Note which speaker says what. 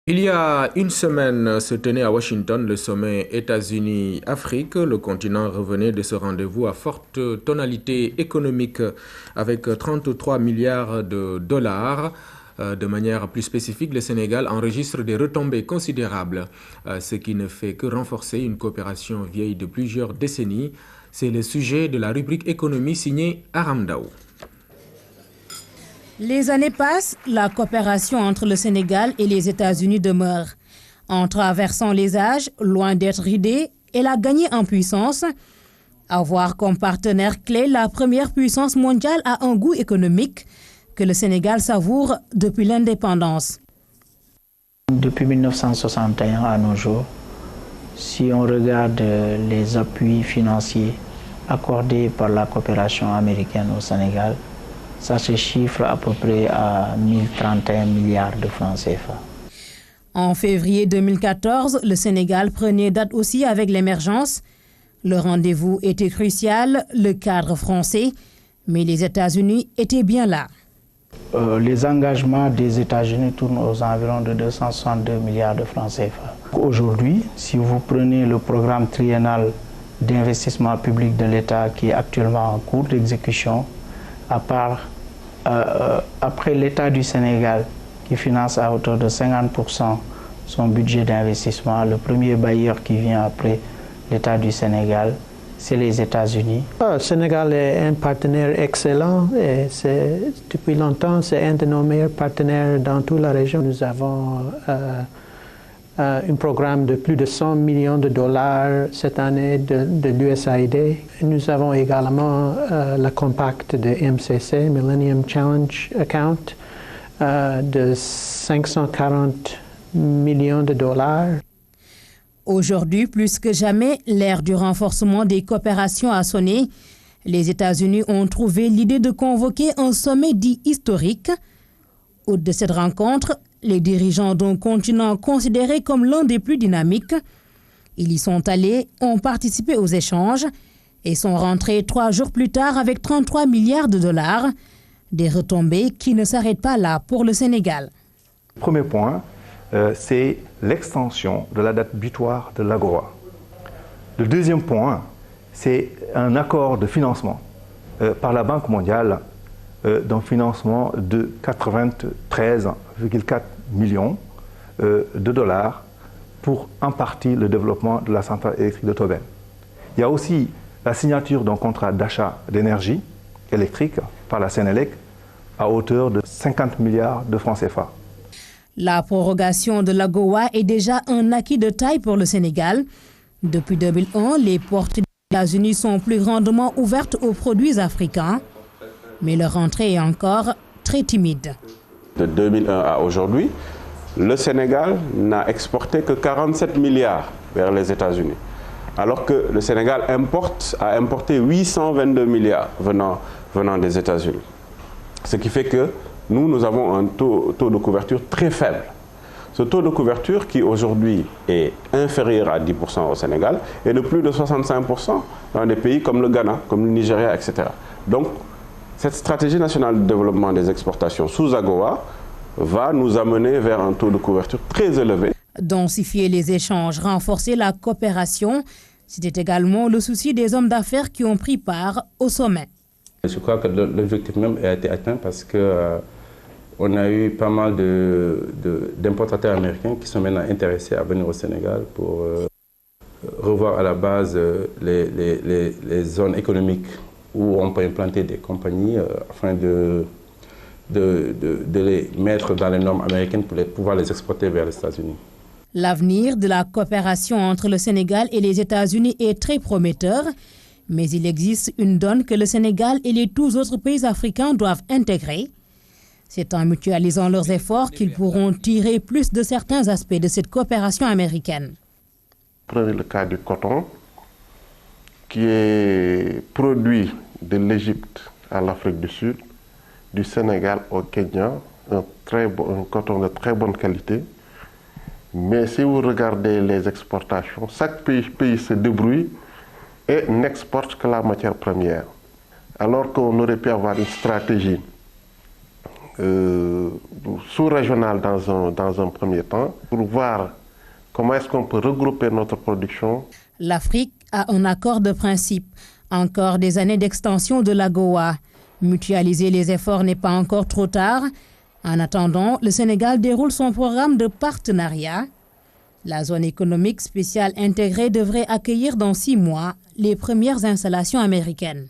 Speaker 1: Il y a une semaine se tenait à Washington le sommet États-Unis-Afrique. Le continent revenait de ce rendez-vous à forte tonalité économique avec 33 milliards de dollars. De manière plus spécifique, le Sénégal enregistre des retombées considérables, ce qui ne fait que renforcer une coopération vieille de plusieurs décennies. C'est le sujet de la rubrique économie signée Aram Ndao.
Speaker 2: Les années passent, la coopération entre le Sénégal et les États-Unis demeure. En traversant les âges, loin d'être ridée, elle a gagné en puissance. Avoir comme partenaire clé la première puissance mondiale a un goût économique que le Sénégal savoure depuis l'indépendance.
Speaker 3: Depuis 1961 à nos jours, si on regarde les appuis financiers accordés par la coopération américaine au Sénégal, ça se chiffre à peu près à 1031 milliards de francs CFA.
Speaker 2: En février 2014, le Sénégal prenait date aussi avec l'émergence. Le rendez-vous était crucial, le cadre français, mais les États-Unis étaient bien là.
Speaker 3: Les engagements des États-Unis tournent aux environs de 262 milliards de francs CFA. Aujourd'hui, si vous prenez le programme triennal d'investissement public de l'État qui est actuellement en cours d'exécution, après l'État du Sénégal qui finance à hauteur de 50% son budget d'investissement, le premier bailleur qui vient après l'État du Sénégal, c'est les États-Unis.
Speaker 4: Le Sénégal est un partenaire excellent et depuis longtemps c'est un de nos meilleurs partenaires dans toute la région. Nous avons un programme de plus de 100 millions de dollars cette année de l'USAID. Nous avons également le compact de MCC, Millennium Challenge Account, de 540 millions de dollars.
Speaker 2: Aujourd'hui, plus que jamais, l'ère du renforcement des coopérations a sonné. Les États-Unis ont trouvé l'idée de convoquer un sommet dit historique. Au-delà de cette rencontre, les dirigeants d'un continent considéré comme l'un des plus dynamiques, ils y sont allés, ont participé aux échanges et sont rentrés 3 jours plus tard avec 33 milliards de dollars, des retombées qui ne s'arrêtent pas là pour le Sénégal.
Speaker 5: Premier point, c'est l'extension de la date butoir de l'AGOA. Le deuxième point, c'est un accord de financement par la Banque mondiale d'un financement de 93,4 millions de dollars pour en partie le développement de la centrale électrique de Tobène. Il y a aussi la signature d'un contrat d'achat d'énergie électrique par la Sénélec à hauteur de 50 milliards de francs CFA.
Speaker 2: La prorogation de l'AGOA est déjà un acquis de taille pour le Sénégal. Depuis 2001, les portes des États-Unis sont plus grandement ouvertes aux produits africains, mais leur entrée est encore très timide.
Speaker 6: De 2001 à aujourd'hui, le Sénégal n'a exporté que 47 milliards vers les États-Unis, alors que le Sénégal a importé 822 milliards venant des États-Unis. Ce qui fait que nous avons un taux de couverture très faible. Ce taux de couverture qui aujourd'hui est inférieur à 10% au Sénégal est de plus de 65% dans des pays comme le Ghana, comme le Nigeria, etc. Donc, cette stratégie nationale de développement des exportations sous AGOA va nous amener vers un taux de couverture très élevé.
Speaker 2: Densifier les échanges, renforcer la coopération, c'était également le souci des hommes d'affaires qui ont pris part au sommet.
Speaker 7: Je crois que l'objectif même a été atteint parce qu'on a eu pas mal d'importateurs américains qui sont maintenant intéressés à venir au Sénégal pour revoir à la base les zones économiques où on peut implanter des compagnies afin de les mettre dans les normes américaines pour pouvoir les exporter vers les États-Unis.
Speaker 2: L'avenir de la coopération entre le Sénégal et les États-Unis est très prometteur, mais il existe une donne que le Sénégal et les tous autres pays africains doivent intégrer. C'est en mutualisant leurs efforts qu'ils pourront tirer plus de certains aspects de cette coopération américaine.
Speaker 8: Prenez le cas du coton, qui est produit de l'Égypte à l'Afrique du Sud, du Sénégal au Kenya, un coton de très bonne qualité. Mais si vous regardez les exportations, chaque pays se débrouille et n'exporte que la matière première. Alors qu'on aurait pu avoir une stratégie sous-régional dans un premier temps, pour voir comment est-ce qu'on peut regrouper notre production.
Speaker 2: L'Afrique a un accord de principe, encore des années d'extension de l'AGOA. Mutualiser les efforts n'est pas encore trop tard. En attendant, le Sénégal déroule son programme de partenariat. La zone économique spéciale intégrée devrait accueillir dans 6 mois les premières installations américaines.